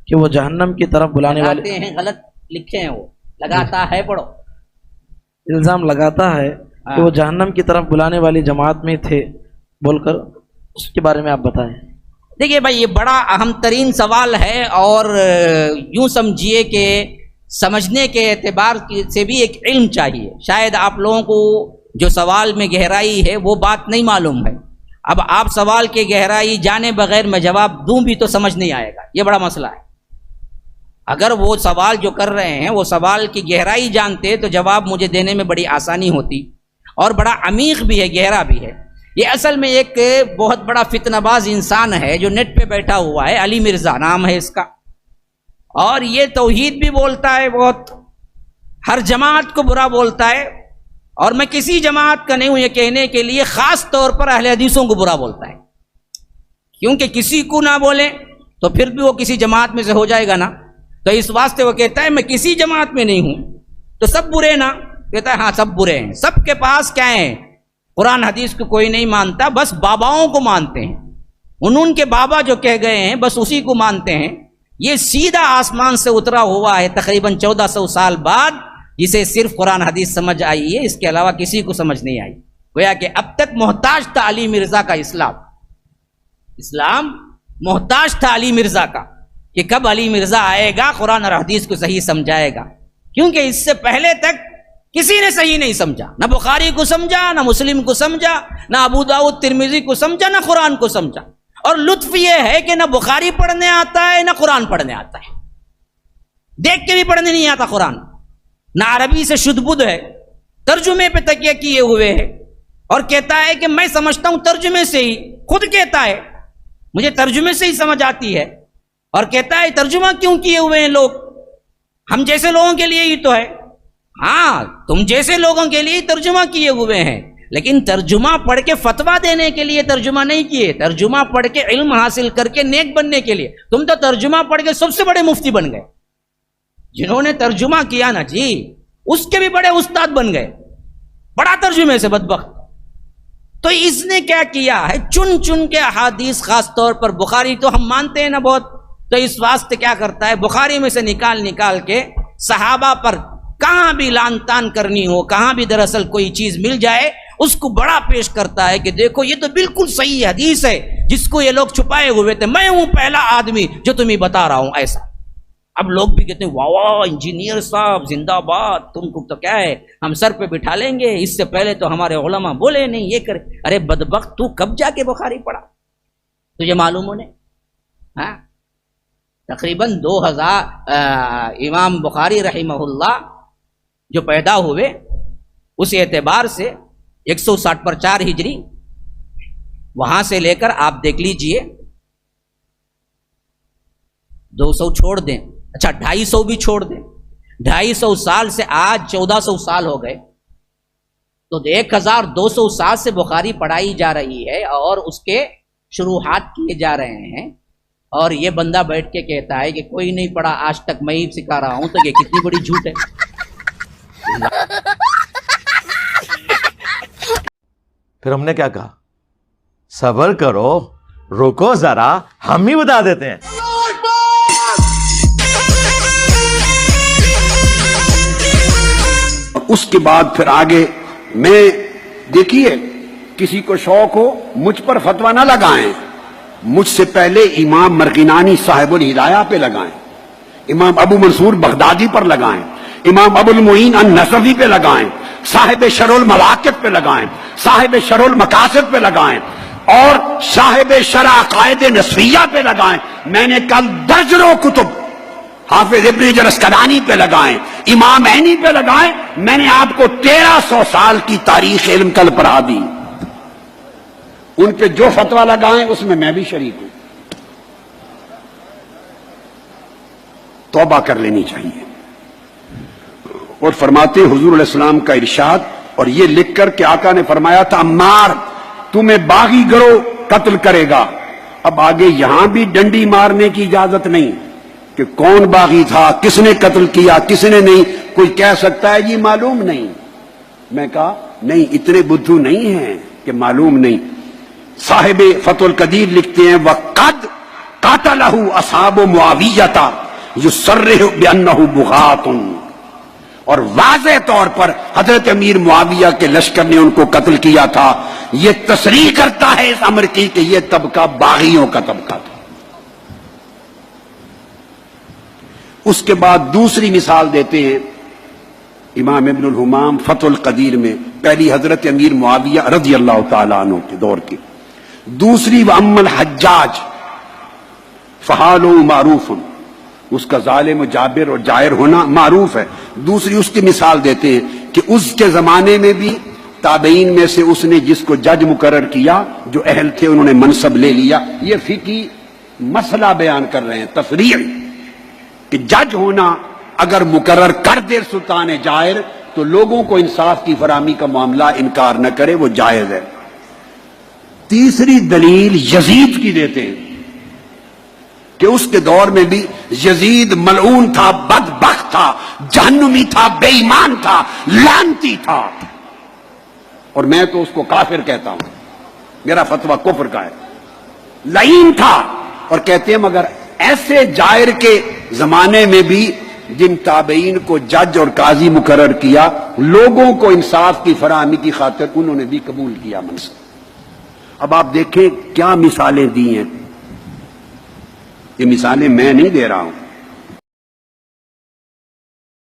کہ وہ جہنم کی طرف بلانے والے ہیں، غلط لکھے ہیں، وہ لگاتا ہے، پڑھو، الزام لگاتا ہے کہ وہ جہنم کی طرف بلانے والی جماعت میں تھے بول کر، اس کے بارے میں آپ بتائیں۔ دیکھیے بھائی، یہ بڑا اہم ترین سوال ہے، اور یوں سمجھیے کہ سمجھنے کے اعتبار سے بھی ایک علم چاہیے۔ شاید آپ لوگوں کو جو سوال میں گہرائی ہے وہ بات نہیں معلوم ہے۔ اب آپ سوال کی گہرائی جانے بغیر میں جواب دوں بھی تو سمجھ نہیں آئے گا، یہ بڑا مسئلہ ہے۔ اگر وہ سوال جو کر رہے ہیں وہ سوال کی گہرائی جانتے تو جواب مجھے دینے میں بڑی آسانی ہوتی، اور بڑا عمیق بھی ہے، گہرا بھی ہے۔ یہ اصل میں ایک بہت بڑا فتنہ باز انسان ہے جو نیٹ پہ بیٹھا ہوا ہے، علی مرزا نام ہے اس کا، اور یہ توحید بھی بولتا ہے، بہت ہر جماعت کو برا بولتا ہے، اور میں کسی جماعت کا نہیں ہوں یہ کہنے کے لیے، خاص طور پر اہل حدیثوں کو برا بولتا ہے، کیونکہ کسی کو نہ بولیں تو پھر بھی وہ کسی جماعت میں سے ہو جائے گا نا، تو اس واسطے وہ کہتا ہے میں کسی جماعت میں نہیں ہوں تو سب برے نا، کہتا ہے ہاں سب برے ہیں، سب کے پاس کیا ہے، قرآن حدیث کو کوئی نہیں مانتا، بس باباؤں کو مانتے ہیں، ان کے بابا جو کہہ گئے ہیں بس اسی کو مانتے ہیں۔ یہ سیدھا آسمان سے اترا ہوا ہے تقریباً 1400 سال بعد، جسے صرف قرآن حدیث سمجھ آئی ہے، اس کے علاوہ کسی کو سمجھ نہیں آئی۔ گویا کہ اب تک محتاج تھا علی مرزا کا اسلام محتاج تھا علی مرزا کا، کہ کب علی مرزا آئے گا قرآن اور حدیث کو صحیح سمجھائے گا، کیونکہ اس سے پہلے تک کسی نے صحیح نہیں سمجھا، نہ بخاری کو سمجھا، نہ مسلم کو سمجھا، نہ ابو داؤد ترمذی کو سمجھا، نہ قرآن کو سمجھا۔ اور لطف یہ ہے کہ نہ بخاری پڑھنے آتا ہے نہ قرآن پڑھنے آتا ہے، دیکھ کے بھی پڑھنے نہیں آتا قرآن، نہ عربی سے شدھ بدھ ہے، ترجمے پہ تکیہ کیے ہوئے ہے، اور کہتا ہے کہ میں سمجھتا ہوں ترجمے سے ہی، خود کہتا ہے مجھے ترجمے سے ہی سمجھ آتی ہے، اور کہتا ہے ترجمہ کیوں کیے ہوئے ہیں لوگ، ہم جیسے لوگوں کے لیے ہی تو ہے۔ ہاں تم جیسے لوگوں کے لیے ترجمہ کیے ہوئے ہیں، لیکن ترجمہ پڑھ کے فتویٰ دینے کے لیے ترجمہ نہیں کیے، ترجمہ پڑھ کے علم حاصل کر کے نیک بننے کے لیے۔ تم تو ترجمہ پڑھ کے سب سے بڑے مفتی بن گئے، جنہوں نے ترجمہ کیا نا جی اس کے بھی بڑے استاد بن گئے، بڑا ترجمے سے بدبخت۔ تو اس نے کیا کیا ہے، چن چن کے احادیث، خاص طور پر بخاری تو ہم مانتے ہیں نا بہت، تو اس واسطے کیا کرتا ہے، بخاری میں سے نکال کے صحابہ پر کہاں بھی لان تان کرنی ہو، کہاں بھی دراصل کوئی چیز مل جائے اس کو بڑا پیش کرتا ہے کہ دیکھو یہ تو بالکل صحیح حدیث ہے، جس کو یہ لوگ چھپائے ہوئے تھے، میں ہوں پہلا آدمی جو تمہیں بتا رہا ہوں ایسا۔ اب لوگ بھی کہتے ہیں واہ واہ انجینئر صاحب زندہ باد، تم کو تو کیا ہے ہم سر پہ بٹھا لیں گے، اس سے پہلے تو ہمارے علماء بولے نہیں یہ کرے۔ ارے بدبخت، تو کب جا کے بخاری پڑھا، تجھے معلوم ہونے؟ ہاں تقریباً 2000 امام بخاری رحمہ اللہ جو پیدا ہوئے اس اعتبار سے 160 پر 4 ہجری، وہاں سے لے کر آپ دیکھ لیجئے 200 چھوڑ دیں، اچھا 250 بھی چھوڑ دیں، 250 سال سے آج 1400 سال ہو گئے، تو 1200 سال سے بخاری پڑھائی جا رہی ہے اور اس کے شروحات کیے جا رہے ہیں، اور یہ بندہ بیٹھ کے کہتا ہے کہ کوئی نہیں پڑھا آج تک، میں ہی سکھا رہا ہوں، تو یہ کتنی بڑی جھوٹ ہے۔ پھر ہم نے کیا کہا، صبر کرو، رکو ذرا، ہم ہی بتا دیتے ہیں۔ اس کے بعد پھر آگے میں دیکھیے، کسی کو شوق ہو مجھ پر فتویٰ نہ لگائیں، مجھ سے پہلے امام مرغینانی صاحب الہدایہ پہ لگائیں، امام ابو منصور بغدادی پر لگائیں، امام ابو المعین النصفی پہ لگائیں، صاحب شرح المواقف پہ لگائیں، صاحب شرح المقاصد پہ لگائیں، اور صاحب شرح عقائد نصفیہ پہ لگائیں۔ میں نے کل درجنوں کتب حافظ ابن حجر اسقلانی پہ لگائیں، امام عینی پہ لگائیں۔ میں نے آپ کو 1300 سال کی تاریخ علم کل پڑھا دی، ان پہ جو فتویٰ لگائیں اس میں بھی شریک ہوں۔ توبہ کر لینی چاہیے۔ اور فرماتے حضور علیہ السلام کا ارشاد، اور یہ لکھ کر کہ آقا نے فرمایا تھا عمار تمہیں باغی گروہ قتل کرے گا۔ اب آگے یہاں بھی ڈنڈی مارنے کی اجازت نہیں کہ کون باغی تھا، کس نے قتل کیا، کس نے نہیں۔ کوئی کہہ سکتا ہے یہ معلوم نہیں، میں کہا نہیں، اتنے بدھو نہیں ہیں کہ معلوم نہیں۔ صاحب فتح القدیر لکھتے ہیں وقد قاتلہ اصحاب معاویہ یصرح بانہ بغاۃ، اور واضح طور پر حضرت امیر معاویہ کے لشکر نے ان کو قتل کیا تھا. یہ تصریح کرتا ہے اس امر کی کہ یہ طبقہ باغیوں کا طبقہ تھا. اس کے بعد دوسری مثال دیتے ہیں امام ابن الحمام فتح القدیر میں، پہلی حضرت امیر معاویہ رضی اللہ تعالیٰ عنہ کے دور کی، دوسری وَأَمَّا الْحَجَّاجِ فَحَالُهُ مَعْرُوفٌ، اس کا ظالم و جابر اور جائر ہونا معروف ہے. دوسری اس کی مثال دیتے ہیں کہ اس کے زمانے میں بھی تابعین میں سے اس نے جس کو جج مقرر کیا، جو اہل تھے انہوں نے منصب لے لیا. یہ فقہی مسئلہ بیان کر رہے ہیں، تفریع، کہ جج ہونا اگر مقرر کر دے سلطان جائر تو لوگوں کو انصاف کی فراہمی کا معاملہ انکار نہ کرے، وہ جائز ہے. تیسری دلیل یزید کی دیتے ہیں کہ اس کے دور میں بھی یزید ملعون تھا، بدبخت تھا، جہنمی تھا، بے ایمان تھا، لعنتی تھا، اور میں تو اس کو کافر کہتا ہوں، میرا فتویٰ کفر کا ہے. لعین تھا، اور کہتے ہیں مگر ایسے جائر کے زمانے میں بھی جن تابعین کو جج اور قاضی مقرر کیا، لوگوں کو انصاف کی فراہمی کی خاطر انہوں نے بھی قبول کیا منصب. اب آپ دیکھیں کیا مثالیں دی ہیں. یہ مثالیں میں نہیں دے رہا ہوں،